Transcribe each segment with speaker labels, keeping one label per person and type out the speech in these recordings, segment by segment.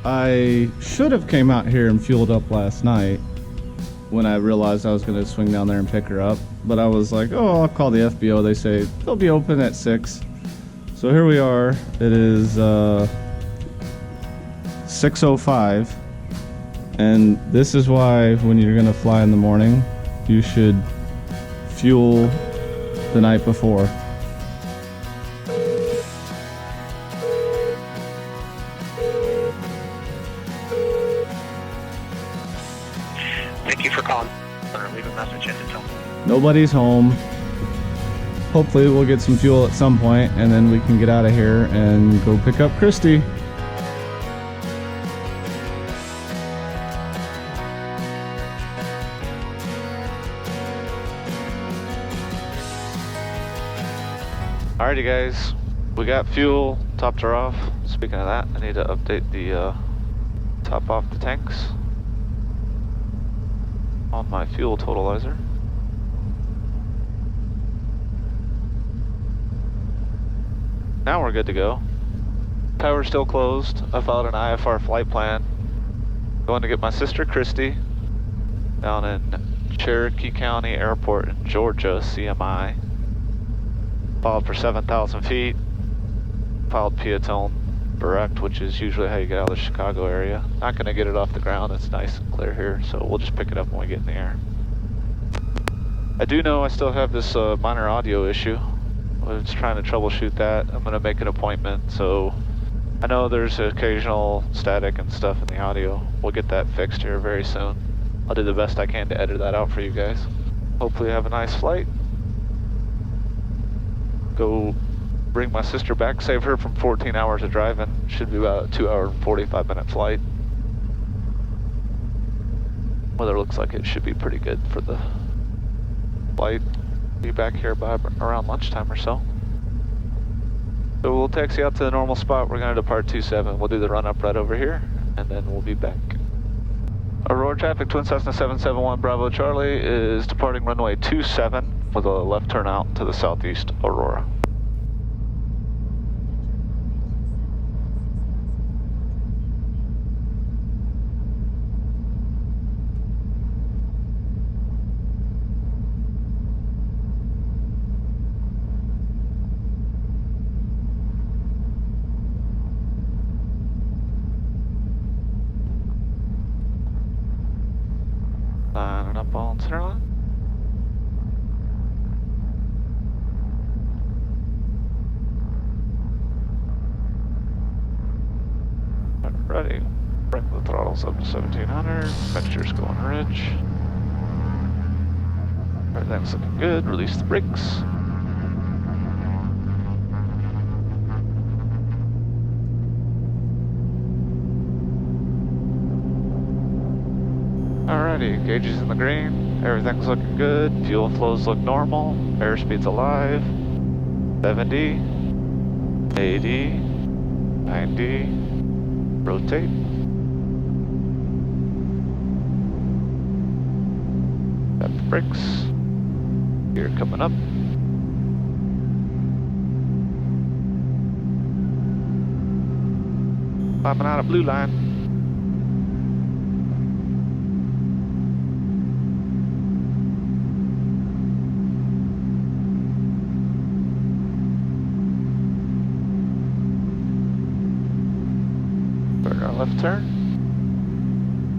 Speaker 1: I should have came out here and fueled up last night when I realized I was going to swing down there and pick her up. But I was like, oh, I'll call the FBO. They say they'll be open at 6. So here we are. It is 6:05. And this is why when you're going to fly in the morning, you should fuel the night before.
Speaker 2: Thank you for calling. Leave a message at the tone.
Speaker 1: Nobody's home. Hopefully we'll get some fuel at some point and then we can get out of here and go pick up Christy. Alrighty guys, we got fuel, topped her off. Speaking of that, I need to update the top off the tanks on my fuel totalizer. Now we're good to go. Power's still closed. I filed an IFR flight plan. Going to get my sister Christy down in Cherokee County Airport in Georgia, CMI. Filed for 7,000 feet. Filed Piatone direct, which is usually how you get out of the Chicago area. Not going to get it off the ground. It's nice and clear here, so we'll just pick it up when we get in the air. I do know I still have this minor audio issue. I was trying to troubleshoot that. I'm going to make an appointment, so I know there's occasional static and stuff in the audio. We'll get that fixed here very soon. I'll do the best I can to edit that out for you guys. Hopefully have a nice flight. Go bring my sister back, save her from 14 hours of driving. Should be about a 2-hour and 45-minute flight. Weather looks like it should be pretty good for the flight. Be back here by around lunchtime or so. So we'll taxi out to the normal spot. We're going to depart 27. We'll do the run up right over here, and then we'll be back. Aurora traffic, Twin Cessna 771 Bravo Charlie is departing runway 27 with a left turn out to the southeast Aurora. Lining up on center line. Ready. Bring the throttles up to 1700. Mixture's going rich. Everything's looking good. Release the brakes. Alrighty, gauges in the green, everything's looking good, fuel flows look normal, airspeed's alive, 70, 80, 90, rotate. Got the brakes, gear coming up. Climbing out of blue line. Left turn,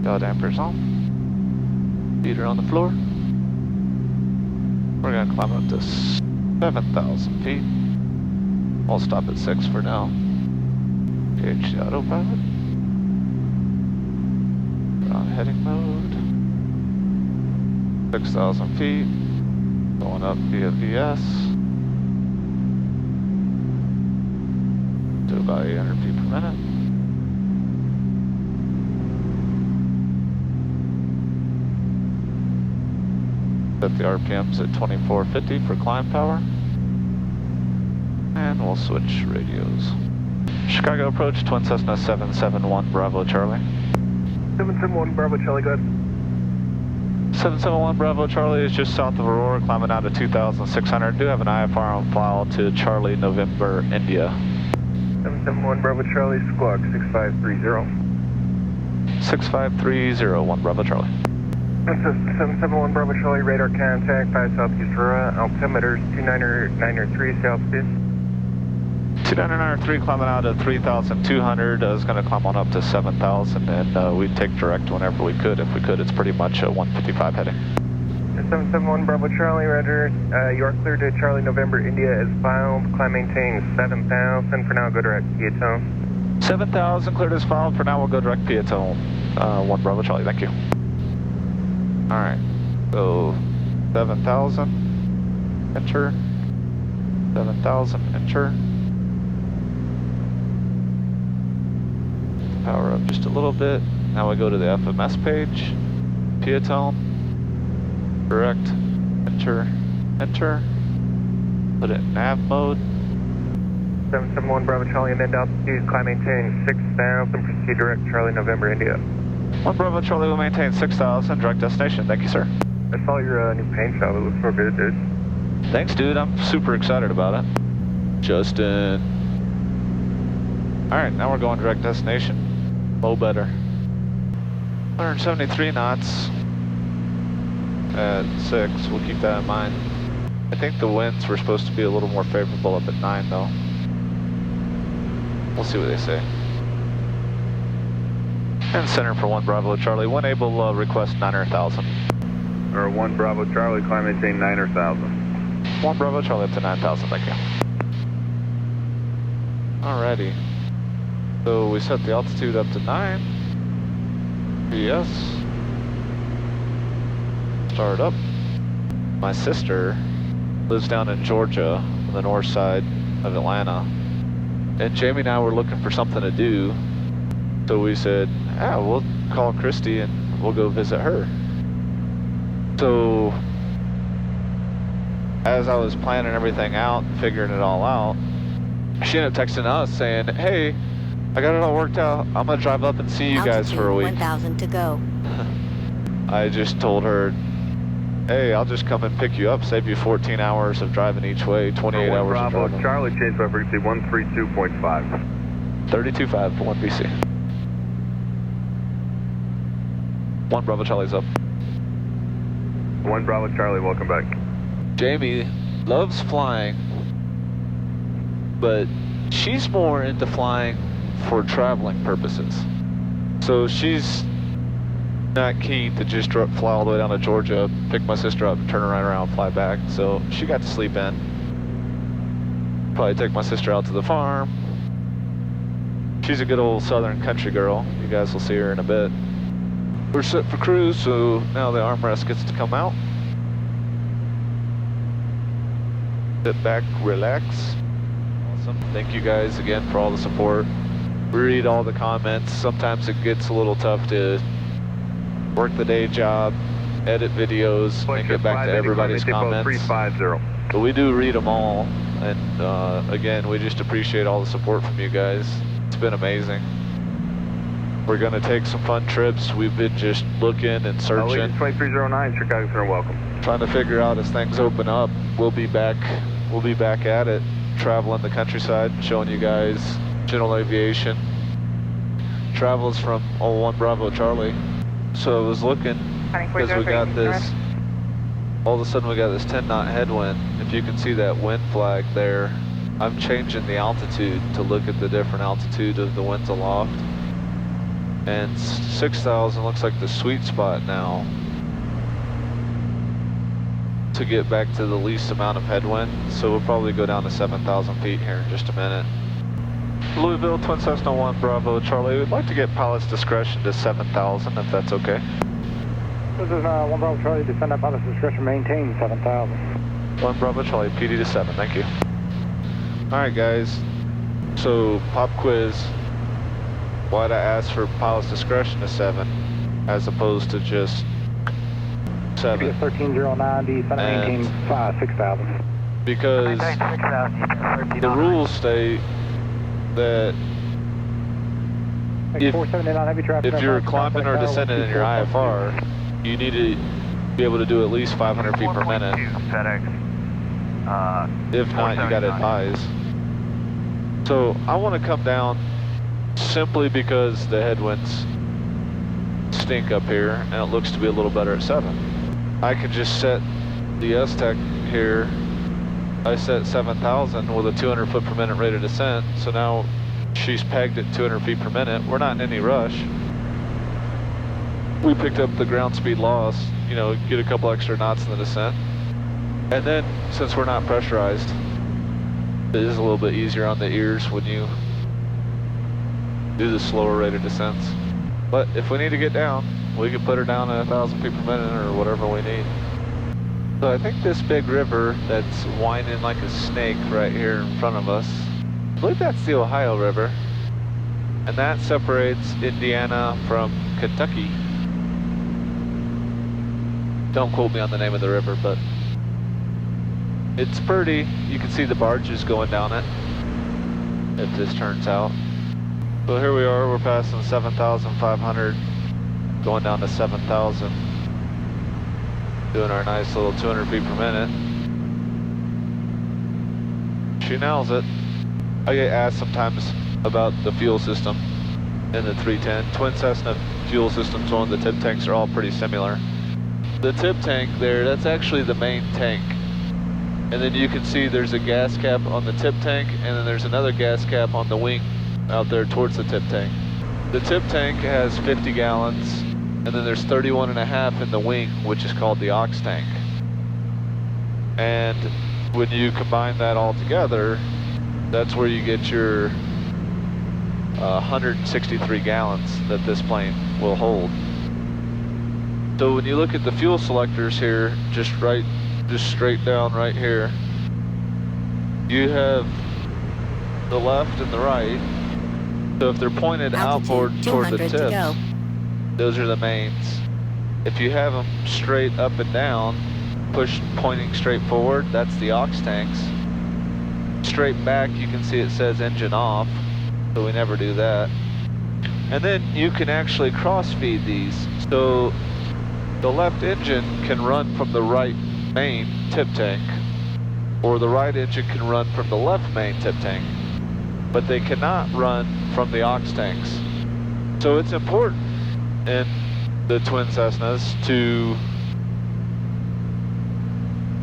Speaker 1: yaw dampers on, feet are on the floor. We're going to climb up to 7,000 feet. We'll stop at 6 for now. Engage the autopilot. We're on heading mode. 6,000 feet, going up via VS to about 800 feet per minute. Set the RPMs at 2450 for climb power. And we'll switch radios. Chicago approach, Twin Cessna 771 Bravo Charlie.
Speaker 2: 771 Bravo Charlie, go ahead.
Speaker 1: 771 Bravo Charlie is just south of Aurora, climbing out to 2,600. Do have an IFR on file to Charlie November India.
Speaker 2: 771 Bravo Charlie, squawk 6530.
Speaker 1: 65301 Bravo Charlie.
Speaker 3: This is 771 Bravo Charlie, radar contact, 5 Southeast Aurora, altimeter's 29903 southeast.
Speaker 1: 29903 climbing out of 3,200, is going to climb on up to 7,000, and we'd take direct whenever we could. If we could, it's pretty much a 155 heading.
Speaker 3: 771 Bravo Charlie, roger. You are cleared to Charlie November India as filed. Climb maintain 7,000. For now, go direct Piatone.
Speaker 1: 7,000 cleared as filed. For now, we'll go direct Piatone. 1 Bravo Charlie, thank you. Alright, so 7,000, enter. 7,000, enter. Power up just a little bit. Now we go to the FMS page. Piatone. Direct, enter, enter, put it in nav mode.
Speaker 3: 771 Bravo Charlie, and then altitude, climb maintain 6,000, proceed direct Charlie November India.
Speaker 1: 1 Bravo Charlie will maintain 6,000, direct destination. Thank you, sir.
Speaker 3: I saw your new paint job, it looks so good, dude.
Speaker 1: Thanks, dude, I'm super excited about it. Justin. Alright, now we're going direct destination. Low better. 173 knots. At 6, we'll keep that in mind. I think the winds were supposed to be a little more favorable up at 9 though. We'll see what they say. And center for 1 Bravo Charlie, when able, request 9,000.
Speaker 4: Or 1 Bravo Charlie, climb maintain 9,000.
Speaker 1: 1 Bravo Charlie up to 9,000, thank you. Alrighty. So we set the altitude up to 9. PS. Start up. My sister lives down in Georgia on the north side of Atlanta, and Jamie and I were looking for something to do, so we said, we'll call Christy and we'll go visit her. So as I was planning everything out, figuring it all out, she ended up texting us saying, hey, I got it all worked out, I'm gonna drive up and see you guys for a week.
Speaker 5: 1,000 to go.
Speaker 1: I just told her, hey, I'll just come and pick you up, save you 14 hours of driving each way, 28 hours of
Speaker 4: Bravo
Speaker 1: driving.
Speaker 4: Charlie, change by frequency 132.5.
Speaker 1: 32.5 for 1 BC. 1 Bravo Charlie's up.
Speaker 4: 1 Bravo Charlie, welcome back.
Speaker 1: Jamie loves flying, but she's more into flying for traveling purposes. So she's not keen to just fly all the way down to Georgia, pick my sister up, turn her right around, fly back. So she got to sleep in. Probably take my sister out to the farm. She's a good old southern country girl. You guys will see her in a bit. We're set for cruise, so now the armrest gets to come out. Sit back, relax. Awesome. Thank you guys again for all the support. We read all the comments. Sometimes it gets a little tough to work the day job, edit videos, and get back to everybody's comments.
Speaker 4: 350.
Speaker 1: But we do read them all, and again, we just appreciate all the support from you guys. It's been amazing. We're gonna take some fun trips. We've been just looking and searching.
Speaker 4: 2309, Chicago Center, welcome.
Speaker 1: Trying to figure out as things open up. We'll be back at it, traveling the countryside, showing you guys general aviation. Travels from 1 Bravo Charlie. So I was looking, because we got this, all of a sudden we got this 10 knot headwind. If you can see that wind flag there, I'm changing the altitude to look at the different altitude of the winds aloft. And 6,000 looks like the sweet spot now to get back to the least amount of headwind. So we'll probably go down to 7,000 feet here in just a minute. Louisville, Twin Cessna 1 Bravo Charlie, we'd like to get pilot's discretion to 7,000 if that's okay.
Speaker 6: This is 1 Bravo Charlie, descend at pilot's discretion, maintain 7,000.
Speaker 1: 1 Bravo Charlie, PD to 7, thank you. Alright guys, so pop quiz. Why'd I ask for pilot's discretion to 7 as opposed to just 7?
Speaker 6: 13090, descend and maintain 6,000.
Speaker 1: Because the rules state that if you're climbing or descending in your IFR, you need to be able to do at least 500 feet per minute. If not, you got to advise. So I want to come down simply because the headwinds stink up here, and it looks to be a little better at 7. I could just set the S-Tech here. I set 7,000 with a 200 foot per minute rate of descent, so now she's pegged at 200 feet per minute. We're not in any rush. We picked up the ground speed loss, you know, get a couple extra knots in the descent. And then, since we're not pressurized, it is a little bit easier on the ears when you do the slower rate of descents. But if we need to get down, we can put her down at 1,000 feet per minute or whatever we need. So I think this big river that's winding like a snake right here in front of us, I believe that's the Ohio River. And that separates Indiana from Kentucky. Don't quote me on the name of the river, but it's pretty. You can see the barges going down it, if this turns out. So here we are, we're passing 7,500, going down to 7,000. Doing our nice little 200 feet per minute. She nails it. I get asked sometimes about the fuel system in the 310. Twin Cessna fuel systems on the tip tanks are all pretty similar. The tip tank there, that's actually the main tank. And then you can see there's a gas cap on the tip tank, and then there's another gas cap on the wing out there towards the tip tank. The tip tank has 50 gallons, and then there's 31.5 in the wing, which is called the aux tank. And when you combine that all together, that's where you get your 163 gallons that this plane will hold. So when you look at the fuel selectors here, just straight down right here, you have the left and the right. So if they're pointed outboard toward the tips, those are the mains. If you have them straight up and down, pointing straight forward, that's the aux tanks. Straight back, you can see it says engine off, so we never do that. And then you can actually cross feed these. So the left engine can run from the right main tip tank, or the right engine can run from the left main tip tank, but they cannot run from the aux tanks. So it's important in the twin Cessnas to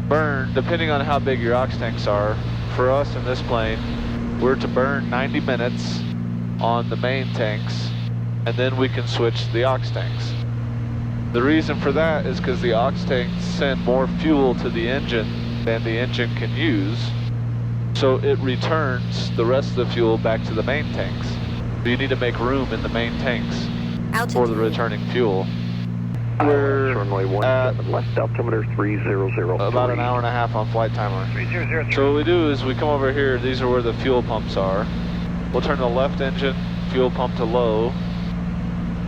Speaker 1: burn, depending on how big your aux tanks are. For us in this plane, we're to burn 90 minutes on the main tanks, and then we can switch to the aux tanks. The reason for that is because the aux tanks send more fuel to the engine than the engine can use, so it returns the rest of the fuel back to the main tanks. So you need to make room in the main tanks for the returning fuel. We're at
Speaker 5: left altimeter 3003.
Speaker 1: about an hour and a half on flight timer.
Speaker 2: 3003.
Speaker 1: So what we do is we come over here, these are where the fuel pumps are. We'll turn the left engine fuel pump to low,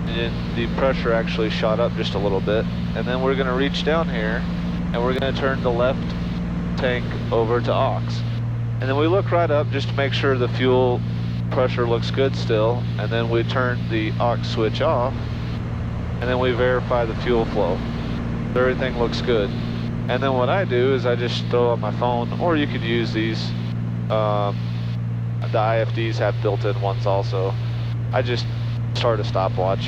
Speaker 1: and the pressure actually shot up just a little bit. And then we're gonna reach down here, and we're gonna turn the left tank over to aux. And then we look right up just to make sure the fuel pressure looks good still, and then we turn the aux switch off, and then we verify the fuel flow. So everything looks good. And then what I do is I just throw up my phone, or you could use these, the IFDs have built-in ones also. I just start a stopwatch,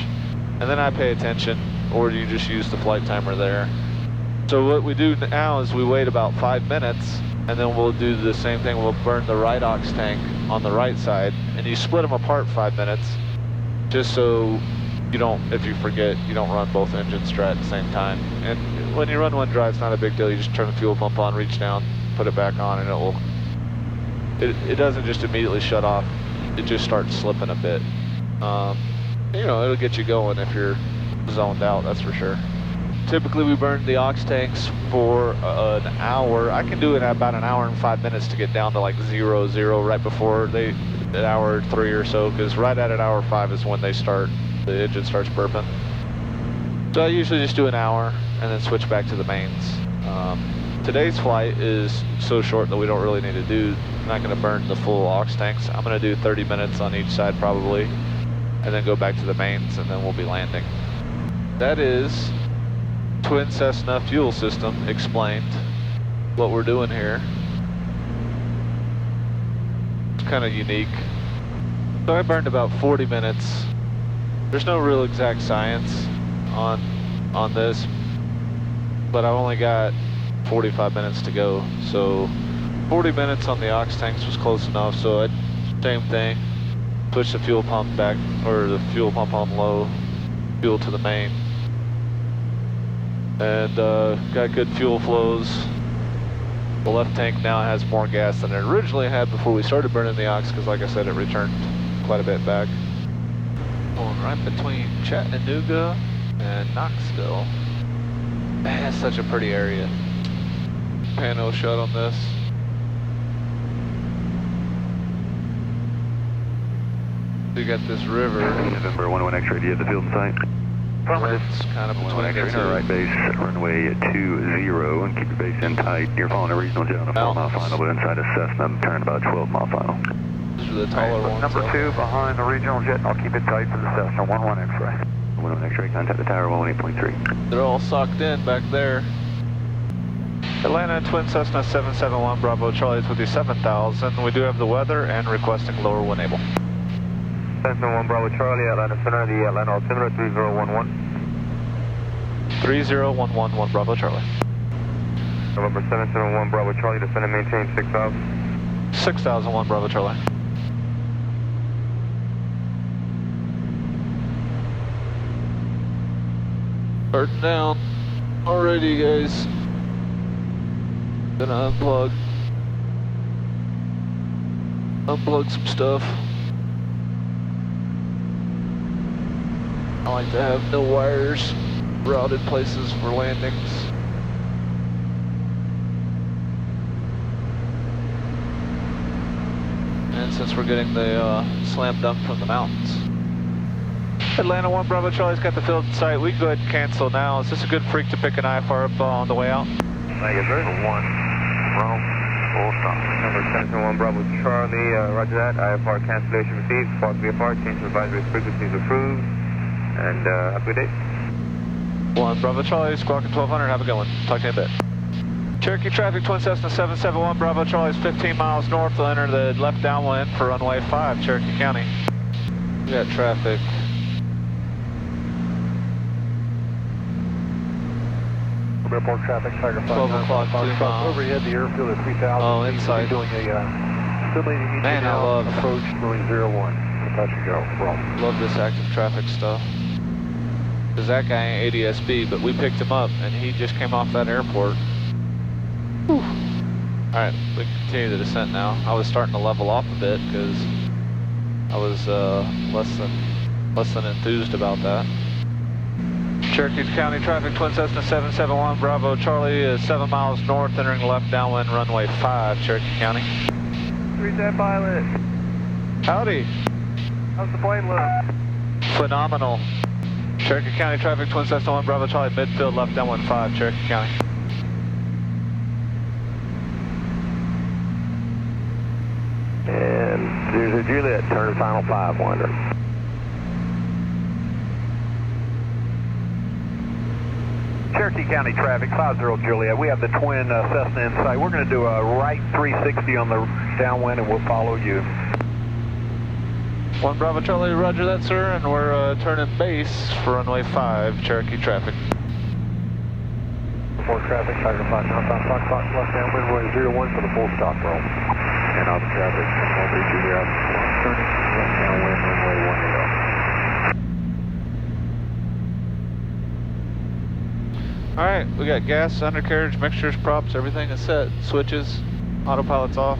Speaker 1: and then I pay attention, or you just use the flight timer there. So what we do now is we wait about 5 minutes, and then we'll do the same thing. We'll burn the right aux tank on the right side, and you split them apart 5 minutes, just so you don't, if you forget, you don't run both engines dry at the same time. And when you run one dry, it's not a big deal. You just turn the fuel pump on, reach down, put it back on, and it doesn't just immediately shut off. It just starts slipping a bit. You know, it'll get you going if you're zoned out, that's for sure. Typically we burn the aux tanks for an hour. I can do it at about an hour and 5 minutes to get down to like 0-0 right before an hour 3 or so, because right at an hour 5 is when the engine starts burping. So I usually just do an hour and then switch back to the mains. Today's flight is so short that we don't really need to do, I'm not going to burn the full aux tanks. I'm going to do 30 minutes on each side probably, and then go back to the mains, and then we'll be landing. That is Twin Cessna fuel system explained, what we're doing here. It's kind of unique. So I burned about 40 minutes. There's no real exact science. on this, but I've only got 45 minutes to go. So 40 minutes on the aux tanks was close enough. So same thing, push the fuel pump back, or the fuel pump on low, fuel to the main, and got good fuel flows. The left tank now has more gas than it originally had before we started burning the aux, because like I said, it returned quite a bit back. Going right between Chattanooga and Knoxville. Man, it's such a pretty area. Pano shot on this. We got this river.
Speaker 5: November 11 X-ray, do you have the field in sight?
Speaker 1: It's kind of between the two.
Speaker 5: Right base, runway 20, and keep your base in tight. You're following a regional jet on a 4-mile final, but inside a Cessna, turn about 12-mile final.
Speaker 1: These are the taller ones.
Speaker 4: Number 2 behind the regional jet, I'll keep it tight for the Cessna, 11 X-ray.
Speaker 5: 11 X-ray, contact the tower, 118.3.
Speaker 1: They're all socked in back there. Atlanta, Twin Cessna 771 Bravo Charlie with the 7000. We do have the weather and requesting lower wind able.
Speaker 3: Cessna 1 Bravo Charlie, Atlanta Center, the Atlanta altimeter 3011.
Speaker 1: 3011 1 Bravo Charlie.
Speaker 3: November 771 Bravo Charlie, descend and maintain 6000.
Speaker 1: 6001 Bravo Charlie. Burden down. Alrighty guys. Gonna unplug some stuff. I like to have no wires, routed places for landings. And since we're getting the slam dunk from the mountains. Atlanta 1 Bravo Charlie's got the field in sight. We can go ahead and cancel now. Is this a good freak to pick an IFR up on the way out?
Speaker 3: Negative, 1, wrong, full stop. Number 771 Bravo Charlie, roger that. IFR cancellation received. Spark VFR, change of advisory frequencies approved. And have a good day.
Speaker 1: 1 Bravo Charlie, squawking 1200, have a good one. Talk to you in a bit. Cherokee traffic, Twin Cessna 771 Bravo Charlie's 15 miles north. We'll enter the left downwind for runway 5, Cherokee County. We got traffic.
Speaker 6: Airport traffic, Tiger
Speaker 1: 12 o'clock, 2 miles.
Speaker 6: Overhead, the airfield at 3000.
Speaker 1: Oh, inside.
Speaker 6: Doing a simulating
Speaker 1: Man, I love
Speaker 6: approach, runway 01. Touch and go, roll.
Speaker 1: Love this active traffic stuff. Because that guy ain't ADSB, but we picked him up and he just came off that airport. Whew. Alright, we can continue the descent now. I was starting to level off a bit because I was less than enthused about that. Cherokee County traffic, Twin Cessna 771 Bravo Charlie is 7 miles north, entering left downwind runway 5, Cherokee County.
Speaker 3: Reset pilot.
Speaker 1: Howdy.
Speaker 3: How's the plane look?
Speaker 1: Phenomenal. Cherokee County traffic, Twin Cessna 1 Bravo Charlie, midfield left downwind 5, Cherokee County.
Speaker 5: And there's a Juliet, turn final 500.
Speaker 4: Cherokee County traffic, 50 Juliet. We have the twin Cessna in sight. We're going to do a right 360 on the downwind and we'll follow you.
Speaker 1: 1 Bravo Charlie, roger that, sir, and we're turning base for runway 5, Cherokee traffic.
Speaker 6: Airport traffic, Tiger 5, northbound Fox, left downwind, runway 01 for the full stop roll. And out traffic, 1 Juliet, turning left downwind, runway 10.
Speaker 1: Alright, we got gas, undercarriage, mixtures, props, everything is set. Switches, autopilot's off.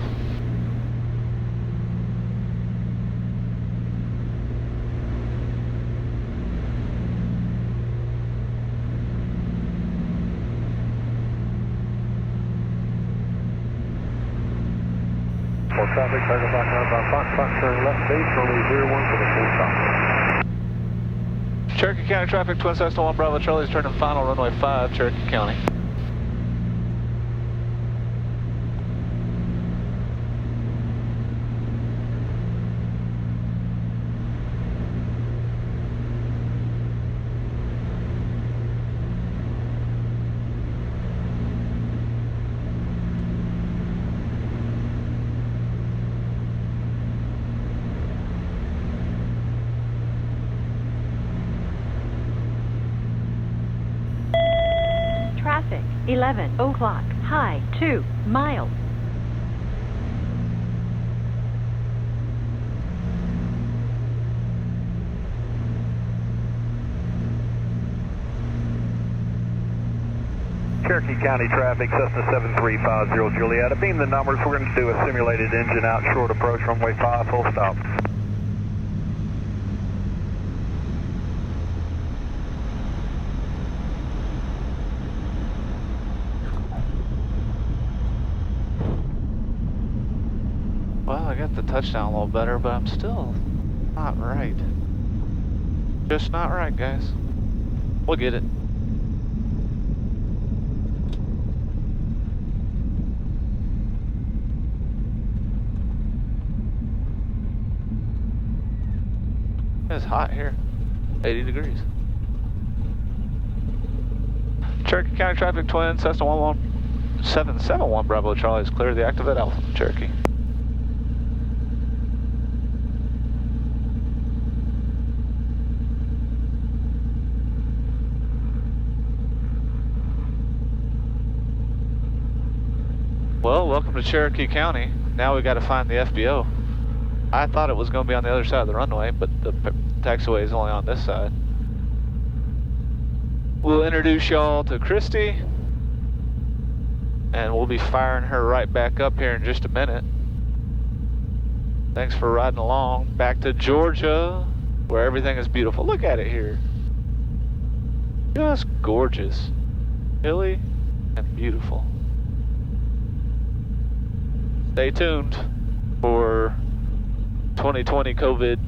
Speaker 6: For traffic, Tiger 5, northbound Fox, turn left base, runway 01 for the full stop.
Speaker 1: Cherokee County traffic, Twin Cessna 1 Bravo Charlie's turning final, runway 5, Cherokee County.
Speaker 7: 11 o'clock. High 2 miles.
Speaker 4: Cherokee County traffic, Cessna 7350 Juliet. Beam the numbers. We're going to do a simulated engine out, short approach, runway 5, full stop.
Speaker 1: Well, I got the touchdown a little better, but I'm still not right. Just not right, guys. We'll get it. It's hot here. 80 degrees. Cherokee County traffic, twin, Cessna 11771 Bravo Charlie is clear. The active at Alpha, Cherokee. Well, welcome to Cherokee County. Now we got to find the FBO. I thought it was going to be on the other side of the runway, but the taxiway is only on this side. We'll introduce y'all to Christy, and we'll be firing her right back up here in just a minute. Thanks for riding along. Back to Georgia, where everything is beautiful. Look at it here. Just gorgeous. Hilly and beautiful. Stay tuned for 2020 COVID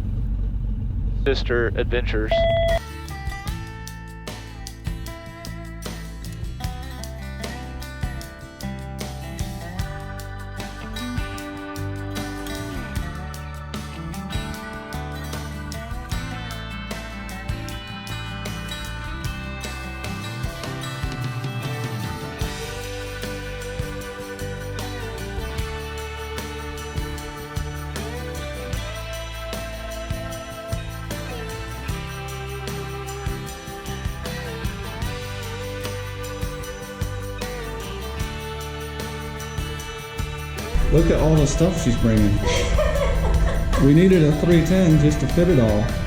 Speaker 1: sister adventures.
Speaker 8: Look at all the stuff she's bringing. We needed a 310 just to fit it all.